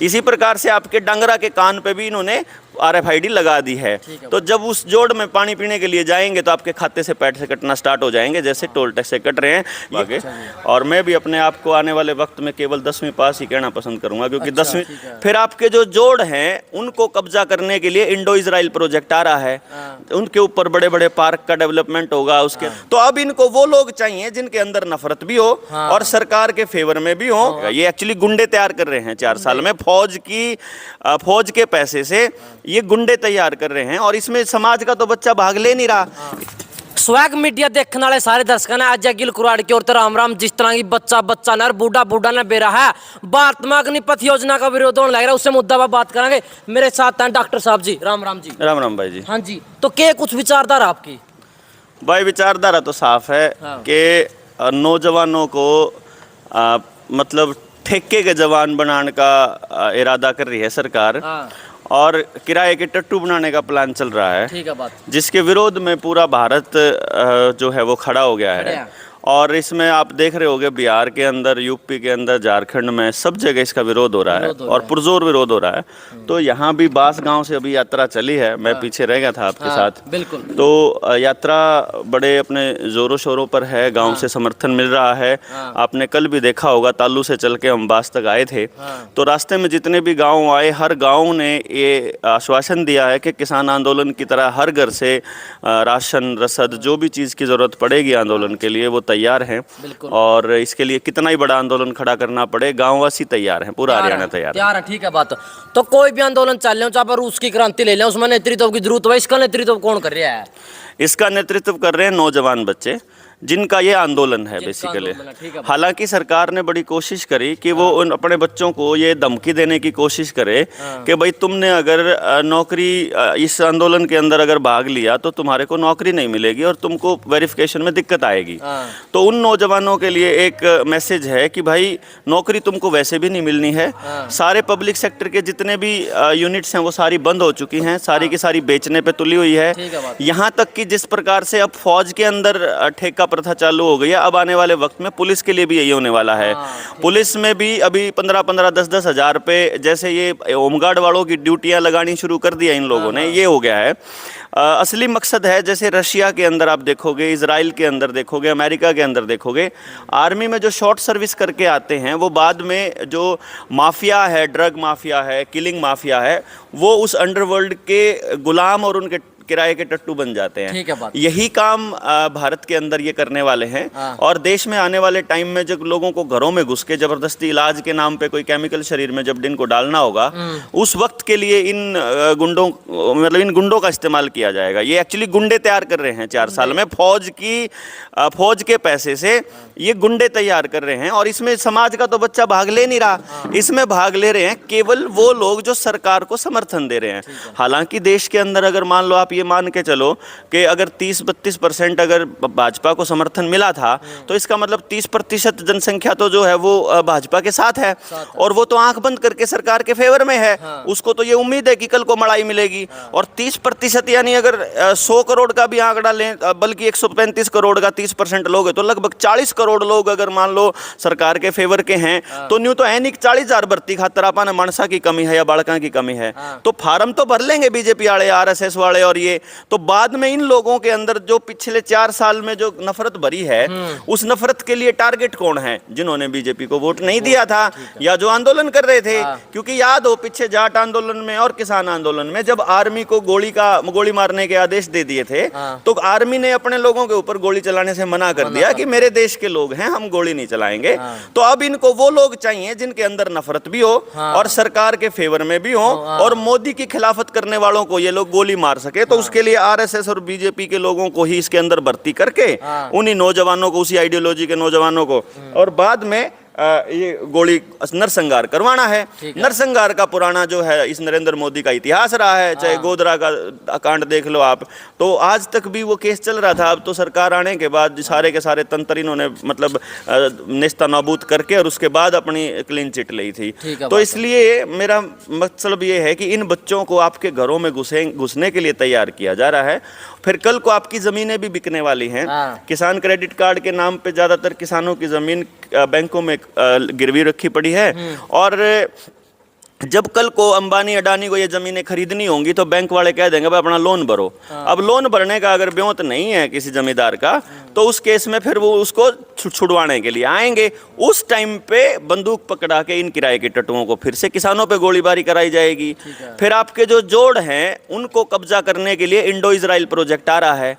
इसी प्रकार से आपके डंगरा के कान पे भी इन्होंने RFID लगा दी है। तो जब उस जोड़ में पानी पीने के लिए जाएंगे तो आपके खाते से पैसे कटना स्टार्ट हो जाएंगे, जैसे टोल टैक्स से कट रहे हैं आगे। और मैं भी अपने आप को आने वाले वक्त में केवल 10वीं पास ही कहना पसंद करूंगा, क्योंकि 10वीं फिर आपके जो जोड़ हैं उनको कब्जा करने के लिए इंडो इजराइल प्रोजेक्ट आ रहा है, उनके ऊपर बड़े बड़े पार्क का डेवलपमेंट होगा उसके। तो अब इनको वो लोग चाहिए जिनके अंदर नफरत भी हो और सरकार के फेवर में भी हो। ये एक्चुअली गुंडे तैयार कर रहे हैं 4 साल में, फौज के पैसे से ये गुंडे तैयार कर रहे हैं, और इसमें समाज का तो बच्चा भाग ले नहीं रहा। स्वैग मीडिया देखने वाले सारे दर्शकों ने आज गिल कुराड़ की ओर राम राम। जिस तरह की बच्चा न बूढ़ा न बेरा है, भारत में अग्निपथ योजना का विरोध होने लग रहा है, उससे मुद्दा पर बात करेंगे। मेरे साथ हैं डॉक्टर साहब जी। राम राम जी। राम राम भाई जी। हाँ जी, तो क्या कुछ विचारधारा आपकी? भाई विचारधारा तो साफ है कि नौजवानों को मतलब ठेके के जवान बनाने का इरादा कर रही है सरकार, और किराए के टट्टू बनाने का प्लान चल रहा है। ठीक है बात। जिसके विरोध में पूरा भारत जो है वो खड़ा हो गया है। और इसमें आप देख रहे होंगे बिहार के अंदर, यूपी के अंदर, झारखंड में, सब जगह इसका विरोध हो रहा है और पुरजोर विरोध हो रहा है। तो यहाँ भी बास गांव से अभी यात्रा चली है, मैं पीछे रह गया था आपके साथ। बिल्कुल। तो यात्रा बड़े अपने जोरों शोरों पर है, गांव से समर्थन मिल रहा है। आपने कल भी देखा होगा, तालू से चल के हम बास तक आए थे, तो रास्ते में जितने भी गाँव आए, हर गाँव ने ये आश्वासन दिया है कि किसान आंदोलन की तरह हर घर से राशन, रसद, जो भी चीज़ की ज़रूरत पड़ेगी आंदोलन के लिए, वो तैयार हैं। और इसके लिए कितना ही बड़ा आंदोलन खड़ा करना पड़े, गांववासी तैयार हैं, पूरा हरियाणा तैयार है। ठीक है बात। तो कोई भी आंदोलन चल रहे हो, चाहे रूस की क्रांति ले लें, उसमें नेतृत्व की जरूरत है। इसका नेतृत्व कौन कर रहा है? इसका नेतृत्व कर रहे हैं नौजवान बच्चे, जिनका ये आंदोलन है बेसिकली। हालांकि सरकार ने बड़ी कोशिश करी कि वो उन अपने बच्चों को ये धमकी देने की कोशिश करे कि भाई तुमने अगर नौकरी इस आंदोलन के अंदर अगर भाग लिया तो तुम्हारे को नौकरी नहीं मिलेगी और तुमको वेरिफिकेशन में दिक्कत आएगी। तो उन नौजवानों के लिए एक मैसेज है कि भाई नौकरी तुमको वैसे भी नहीं मिलनी है। सारे पब्लिक सेक्टर के जितने भी यूनिट्स हैं वो सारी बंद हो चुकी हैं, सारी की सारी बेचने पे तुली हुई है। यहाँ तक कि जिस प्रकार से अब फौज के अंदर ठेका प्रथा चालू हो गई है, अब आने वाले वक्त में पुलिस के लिए भी यही होने वाला है। पुलिस में भी अभी 15-15, 10-10 हज़ार पे जैसे ये होमगार्ड वालों की ड्यूटियां लगानी शुरू कर दिया इन लोगों ने, ये हो गया है। असली मकसद है, जैसे रशिया के अंदर आप देखोगे, इजराइल के अंदर देखोगे, अमेरिका के अंदर देखोगे, आर्मी में जो शॉर्ट सर्विस करके आते हैं वो बाद में जो माफिया है, ड्रग माफिया है, किलिंग माफिया है, वो उस अंडरवर्ल्ड के गुलाम और उनके किराए के टट्टू बन जाते हैं। ठीक है बात। यही काम भारत के अंदर ये करने वाले हैं। और देश में आने वाले टाइम में जब लोगों को घरों में घुस के जबरदस्ती इलाज के नाम पे कोई केमिकल शरीर में जब इनको डालना होगा, उस वक्त के लिए इन गुंडों का इस्तेमाल किया जाएगा। ये एक्चुअली गुंडे तैयार कर रहे हैं 4 साल में, फौज के पैसे से ये गुंडे तैयार कर रहे हैं। और इसमें समाज का तो बच्चा भाग ले नहीं रहा, इसमें भाग ले रहे हैं केवल वो लोग जो सरकार को समर्थन दे रहे हैं। हालांकि देश के अंदर अगर मान लो, आप ये मान के चलो कि अगर 30-32% अगर भाजपा को समर्थन मिला था, तो इसका मतलब 30% जनसंख्या तो जो है वो भाजपा के साथ है, और वो तो आंख बंद करके सरकार के फेवर में है। उसको तो ये उम्मीद है कि कल को मलाई मिलेगी। और 30% यानी अगर 100 करोड़ का भी आंकड़ा लें, बल्कि 135 करोड़ का 30% लोग है, तो लगभग 40 करोड़ लोग अगर मान लो सरकार के फेवर के हैं, तो न्यू तो है नहीं 40,000 भर्ती खातर आपने मानसा की कमी है या बाड़का की कमी है, तो फार्म तो भर लेंगे बीजेपी वाले, RSS वाले। और ये तो बाद में इन लोगों के अंदर जो पिछले 4 साल में जो नफरत भरी है, उस नफरत के लिए टारगेट कौन है? जिन्होंने बीजेपी को वोट नहीं दिया था या जो आंदोलन कर रहे थे। क्योंकि याद हो पीछे जाट आंदोलन में और किसान आंदोलन में जब आर्मी को गोली मारने के आदेश दे दिए थे, तो आर्मी ने अपने लोगों के ऊपर गोली चलाने से मना कर दिया कि मेरे देश के लोग हैं, हम गोली नहीं चलाएंगे। तो अब इनको वो लोग चाहिए जिनके अंदर नफरत भी हो और सरकार के फेवर में भी हो, और मोदी की खिलाफत करने वालों को ये लोग गोली मार सके। तो उसके लिए RSS और बीजेपी के लोगों को ही इसके अंदर भर्ती करके, उन्हीं नौजवानों को, उसी आइडियोलॉजी के नौजवानों को, और बाद में ये गोली नरसंहार करवाना है। नरसंहार का पुराना जो है इस नरेंद्र मोदी का इतिहास रहा है। चाहे गोधरा का कांड देख लो आप, तो आज तक भी वो केस चल रहा था। अब तो सरकार आने के बाद सारे के सारे तंत्र इन्होंने मतलब नेस्ता नाबूद करके और उसके बाद अपनी क्लीन चिट ली थी। तो इसलिए मेरा मतलब ये है कि इन बच्चों को आपके घरों में घुसने के लिए तैयार किया जा रहा है। फिर कल को आपकी ज़मीनें भी बिकने वाली हैं। किसान क्रेडिट कार्ड के नाम पे ज़्यादातर किसानों की ज़मीन बैंकों में गिरवी रखी पड़ी है, और जब कल को अंबानी अडानी को ये जमीनें खरीदनी होंगी तो बैंक वाले कह देंगे भाई अपना लोन भरो। अब लोन भरने का अगर ब्योंत नहीं है किसी जमींदार का, तो उस केस में फिर वो उसको छुड़वाने के लिए आएंगे। उस टाइम पे बंदूक पकड़ा के इन किराए के टट्टुओं को फिर से किसानों पे गोलीबारी कराई जाएगी। फिर आपके जो जोड़ हैं उनको कब्जा करने के लिए इंडो इजराइल प्रोजेक्ट आ रहा है,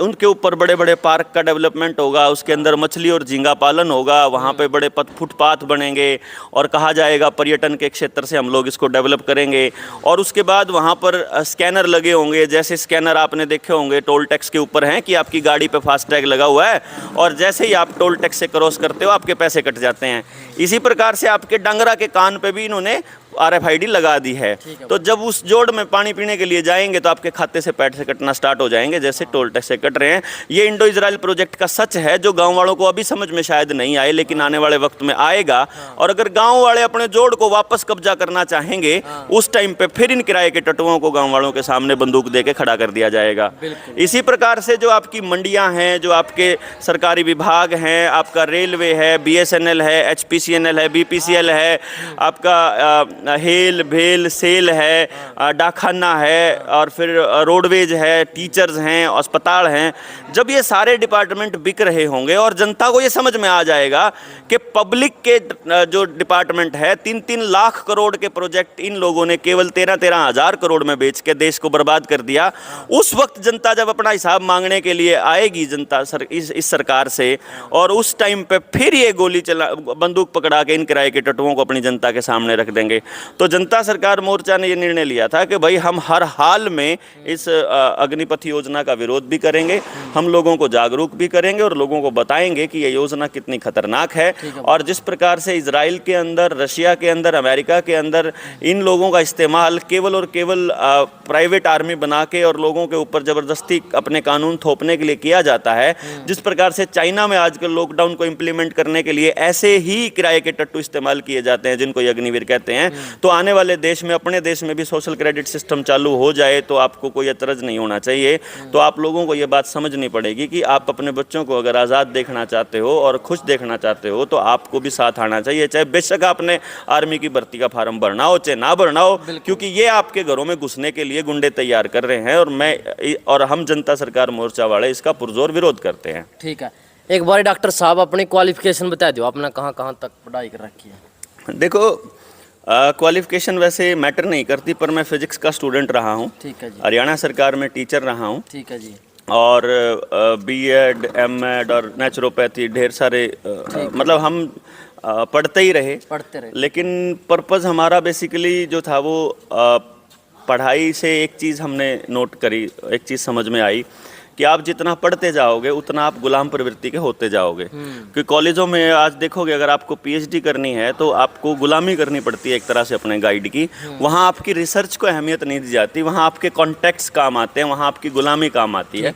उनके ऊपर बड़े बड़े पार्क का डेवलपमेंट होगा, उसके अंदर मछली और झींगा पालन होगा, वहाँ पे बड़े फुटपाथ बनेंगे और कहा जाएगा पर्यटन के क्षेत्र से हम लोग इसको डेवलप करेंगे। और उसके बाद वहाँ पर स्कैनर लगे होंगे, जैसे स्कैनर आपने देखे होंगे टोल टैक्स के ऊपर हैं कि आपकी गाड़ी पे फास्टैग लगा हुआ है और जैसे ही आप टोल टैक्स से क्रॉस करते हो आपके पैसे कट जाते हैं। इसी प्रकार से आपके डंगरा के कान पे भी इन्होंने RFID लगा दी है। तो जब उस जोड़ में पानी पीने के लिए जाएंगे तो आपके खाते से पैसे कटना स्टार्ट हो जाएंगे, जैसे टोल टैक्स से कट रहे हैं। ये इंडो इजराइल प्रोजेक्ट का सच है जो गांव वालों को अभी समझ में शायद नहीं आए, लेकिन आने वाले वक्त में आएगा। और अगर गांव वाले अपने जोड़ को वापस कब्जा करना चाहेंगे उस टाइम पे फिर इन किराए के टट्टुओं को गांव वालों के सामने बंदूक दे के खड़ा कर दिया जाएगा। इसी प्रकार से जो आपकी मंडियां हैं, जो आपके सरकारी विभाग हैं, आपका रेलवे है, BSNL है, HPCNL है, BPCL है, आपका हेल भेल सेल है, डाकखाना है, और फिर रोडवेज है, टीचर्स हैं, अस्पताल हैं, जब ये सारे डिपार्टमेंट बिक रहे होंगे और जनता को ये समझ में आ जाएगा कि पब्लिक के जो डिपार्टमेंट है 3-3 लाख करोड़ के प्रोजेक्ट इन लोगों ने केवल 13-13 हज़ार करोड़ में बेच के देश को बर्बाद कर दिया, उस वक्त जनता जब अपना हिसाब मांगने के लिए आएगी जनता इस सरकार से, और उस टाइम पे फिर ये बंदूक पकड़ा के इन किराए के टट्टुओं को अपनी जनता के सामने रख देंगे। तो जनता सरकार मोर्चा ने ये निर्णय लिया था कि भाई हम हर हाल में इस अग्निपथ योजना का विरोध भी करेंगे, हम लोगों को जागरूक भी करेंगे और लोगों को बताएंगे कि ये योजना कितनी खतरनाक है। और जिस प्रकार से इजराइल के अंदर, रशिया के अंदर, अमेरिका के अंदर इन लोगों का इस्तेमाल केवल और केवल प्राइवेट आर्मी बना के और लोगों के ऊपर ज़बरदस्ती अपने कानून थोपने के लिए किया जाता है, जिस प्रकार से चाइना में आजकल लॉकडाउन को इम्प्लीमेंट करने के लिए ऐसे ही किराए के टट्टू इस्तेमाल किए जाते हैं जिनको ये अग्निवीर कहते हैं, तो आने वाले देश में, अपने देश में भी सोशल क्रेडिट सिस्टम चालू हो जाए तो आपको कोई एतराज नहीं होना चाहिए। तो आप लोगों को ये बात समझनी पड़ेगी कि आप अपने बच्चों को अगर आज़ाद देखना चाहते हो और खुश देखना चाहते हो तो आपको भी साथ आना चाहिए, चाहे बेशक आपने आर्मी की भर्ती का फार्म भरना हो चाहे ना भरना हो, क्योंकि ये आपके घरों में घुसने के लिए गुंडे तैयार कर रहे हैं। और हम जनता सरकार मोर्चा वाले इसका पुरजोर विरोध करते हैं। ठीक है, एक बार डॉक्टर साहब अपनी क्वालिफिकेशन बता दो, आपने कहाँ कहाँ तक पढ़ाई कर रखी है? देखो, क्वालिफिकेशन वैसे मैटर नहीं करती, पर मैं फिजिक्स का स्टूडेंट रहा हूँ। ठीक है जी। हरियाणा सरकार में टीचर रहा हूँ। ठीक है जी। और B.Ed, M.Ed और नेचुरोपैथी ढेर सारे मतलब हम पढ़ते ही रहे, लेकिन पर्पज़ हमारा बेसिकली जो था वो पढ़ाई से एक चीज़ हमने नोट करी, एक चीज़ समझ में आई कि आप जितना पढ़ते जाओगे उतना आप गुलाम प्रवृत्ति के होते जाओगे। क्योंकि कॉलेजों में आज देखोगे अगर आपको PhD करनी है तो आपको गुलामी करनी पड़ती है एक तरह से अपने गाइड की। वहाँ आपकी रिसर्च को अहमियत नहीं दी जाती, वहाँ आपके कॉन्टेक्ट्स काम आते हैं, वहाँ आपकी गुलामी काम आती है।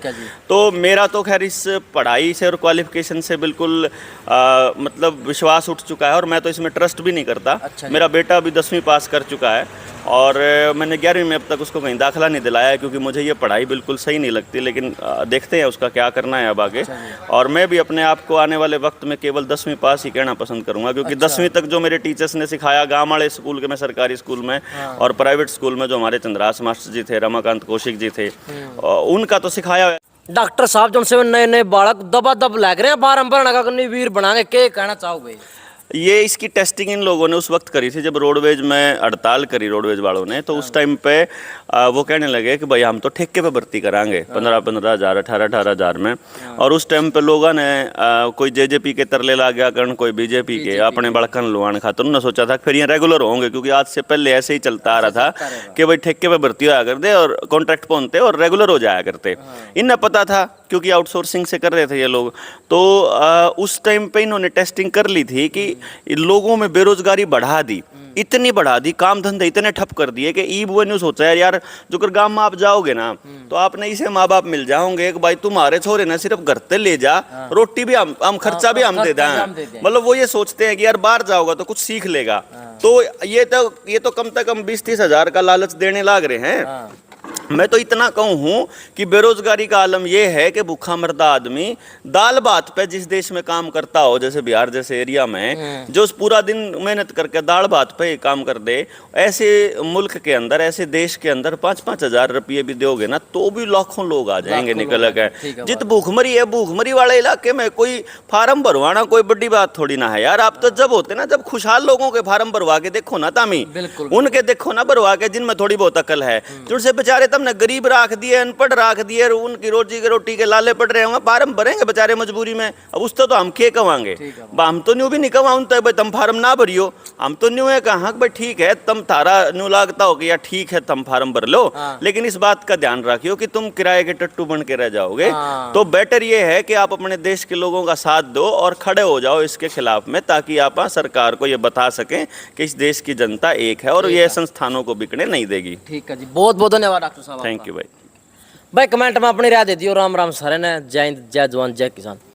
तो मेरा तो खैर इस पढ़ाई से और क्वालिफिकेशन से बिल्कुल मतलब विश्वास उठ चुका है और मैं तो इसमें ट्रस्ट भी नहीं करता। अच्छा, मेरा बेटा अभी 10वीं पास कर चुका है और मैंने 11वीं में अब तक उसको कहीं दाखिला नहीं दिलाया है, क्योंकि मुझे ये पढ़ाई बिल्कुल सही नहीं लगती। लेकिन देखते हैं उसका क्या करना है अब आगे। और मैं भी अपने आप को आने वाले वक्त में केवल 10वीं पास ही कहना पसंद करूंगा, क्योंकि 10वीं तक जो मेरे टीचर्स ने सिखाया, गाँव वाले स्कूल के, मैं सरकारी स्कूल में और प्राइवेट स्कूल में जो हमारे चंद्रास मास्टर जी थे, रमाकांत कौशिक जी थे, उनका तो सिखाया। डॉक्टर साहब जो से नए नए बालक दबा दब लग रहे हैं फार्म भरने का, वीर बनाएंगे, क्या कहना चाहोगे? ये इसकी टेस्टिंग इन लोगों ने उस वक्त करी थी जब रोडवेज में हड़ताल करी रोडवेज वालों ने। तो उस टाइम पे वो कहने लगे कि भाई हम तो ठेके पे भर्ती कराएंगे 15-15 हज़ार, 18-18 हज़ार में। और उस टाइम पे लोगों ने कोई JJP के तरले ला गया करण, कोई BJP के, अपने बड़कन लुआन खातर उन्होंने सोचा था फिर ये रेगुलर होंगे, क्योंकि आज से पहले ऐसे ही चलता आ रहा था कि भाई ठेके पे भर्ती होया करते और कॉन्ट्रैक्ट पहुँचते और रेगुलर हो जाया करते। इन्हें पता था क्योंकि आउटसोर्सिंग से कर रहे थे ये लोग। तो उस टाइम पे इन्होंने टेस्टिंग कर ली थी कि लोगों में बेरोजगारी बढ़ा दी, इतनी बढ़ा दी, काम धंधे इतने ठप कर दिए कि ई बुआ ने सोचा यार जो कर गांव में आप जाओगे ना तो आपने इसे माँ बाप मिल जाओगे कि भाई तुम्हारे छोरे ना सिर्फ घर ते ले जा, रोटी भी हम खर्चा भी हम दे दें। मतलब वो ये सोचते हैं कि यार बाहर जाओगा तो कुछ सीख लेगा। तो ये तो कम से कम 20-30 हज़ार का लालच देने लाग रहे हैं। मैं तो इतना कहूँ कि बेरोजगारी का आलम यह है कि भूखा मरदा आदमी दाल भात पे जिस देश में काम करता हो, जैसे बिहार जैसे एरिया में, जो पूरा दिन मेहनत करके दाल भात पे ही काम कर दे, ऐसे मुल्क के अंदर, ऐसे देश के अंदर 5-5 हजार रुपये भी दोगे ना तो भी लाखों लोग आ जाएंगे निकल के। जित भूखमरी है, भूखमरी वाले इलाके में कोई फार्म भरवाना कोई बड़ी बात थोड़ी ना है यार। आप तो जब होते ना, जब खुशहाल लोगों के फार्म भरवा के देखो ना तामी, उनके देखो ना भरवा के जिनमें थोड़ी बहुत अकल है, जिनसे बेचारे तुमने गरीब राख दिए, अनपढ़ राख दिए, उनकी रोजी के रोटी के लाले पड़ रहे होंगे, फार्म भरेंगे बेचारे मजबूरी में। अब उससे तो हम के कमाएंगे, हम तो न्यू भी नहीं कमाऊं तो भाई तुम फार्म ना भरियो। हम तो न्यू है कहा भाई ठीक है तुम तारा न्यू लागता हो कि यार ठीक है तुम फार्म भर लो, लेकिन इस बात का ध्यान रखियो कि तुम किराए के टट्टू बन के रह जाओगे। तो बेटर ये है कि आप अपने देश के लोगों का साथ दो और खड़े हो जाओ इसके खिलाफ में, ताकि आप सरकार को ये बता सकें कि इस देश की जनता एक है और ये संस्थानों को बिकने नहीं देगी। ठीक है जी, बहुत बहुत धन्यवाद डॉक्टर साहब। थैंक यू भाई। भाई कमेंट में अपनी राय दे दियो। राम राम सारे ने, जय हिंद, जय जवान, जय किसान।